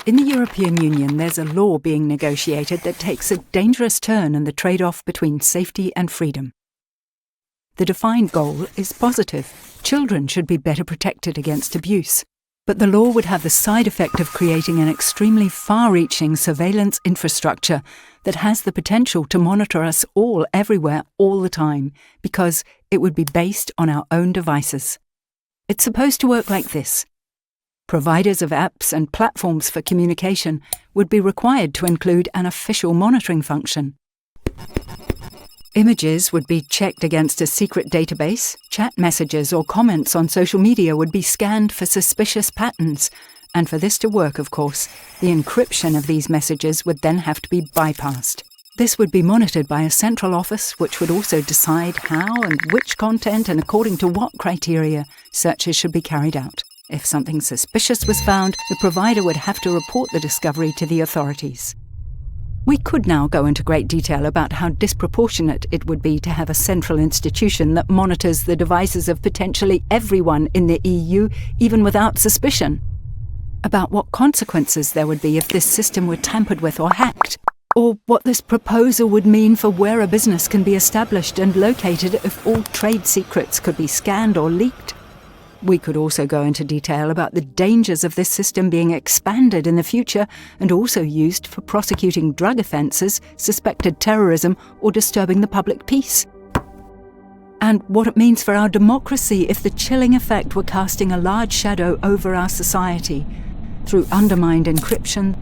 In the European Union, there's a law being negotiated that takes a dangerous turn in the trade-off between safety and freedom. The defined goal is positive. Children should be better protected against abuse. But the law would have the side effect of creating an extremely far-reaching surveillance infrastructure that has the potential to monitor us all everywhere all the time, because it would be based on our own devices. It's supposed to work like this. Providers of apps and platforms for communication would be required to include an official monitoring function. Images would be checked against a secret database, chat messages or comments on social media would be scanned for suspicious patterns, and for this to work, of course, the encryption of these messages would then have to be bypassed. This would be monitored by a central office which would also decide how and which content and according to what criteria searches should be carried out. If something suspicious was found, the provider would have to report the discovery to the authorities. We could now go into great detail about how disproportionate it would be to have a central institution that monitors the devices of potentially everyone in the EU, even without suspicion. About what consequences there would be if this system were tampered with or hacked, or what this proposal would mean for where a business can be established and located if all trade secrets could be scanned or leaked. We could also go into detail about the dangers of this system being expanded in the future and also used for prosecuting drug offences, suspected terrorism, or disturbing the public peace. And what it means for our democracy if the chilling effect were casting a large shadow over our society through undermined encryption,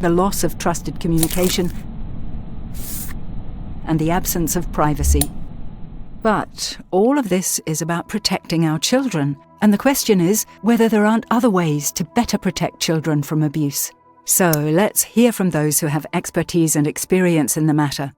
the loss of trusted communication, and the absence of privacy. But all of this is about protecting our children, and the question is whether there aren't other ways to better protect children from abuse. So let's hear from those who have expertise and experience in the matter.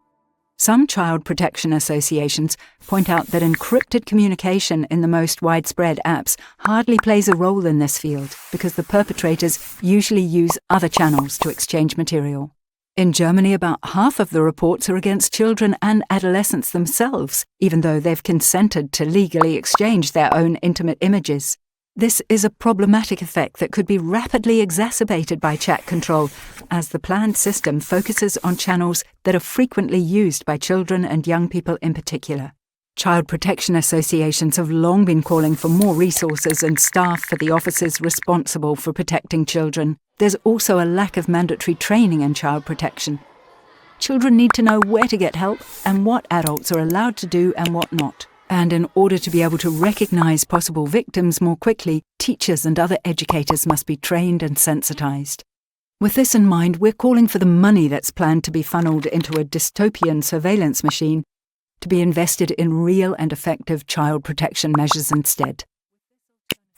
Some child protection associations point out that encrypted communication in the most widespread apps hardly plays a role in this field because the perpetrators usually use other channels to exchange material. In Germany, about half of the reports are against children and adolescents themselves, even though they've consented to legally exchange their own intimate images. This is a problematic effect that could be rapidly exacerbated by chat control, as the planned system focuses on channels that are frequently used by children and young people in particular. Child protection associations have long been calling for more resources and staff for the officers responsible for protecting children. There's also a lack of mandatory training in child protection. Children need to know where to get help and what adults are allowed to do and what not. And in order to be able to recognise possible victims more quickly, teachers and other educators must be trained and sensitised. With this in mind, we're calling for the money that's planned to be funneled into a dystopian surveillance machine to be invested in real and effective child protection measures instead.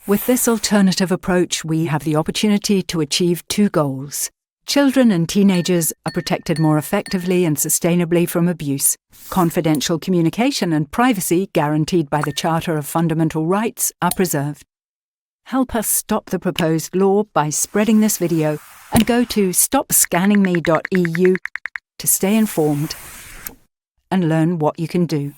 With this alternative approach, we have the opportunity to achieve two goals. Children and teenagers are protected more effectively and sustainably from abuse. Confidential communication and privacy, guaranteed by the Charter of Fundamental Rights, are preserved. Help us stop the proposed law by spreading this video and go to stopscanningme.eu to stay informed and learn what you can do.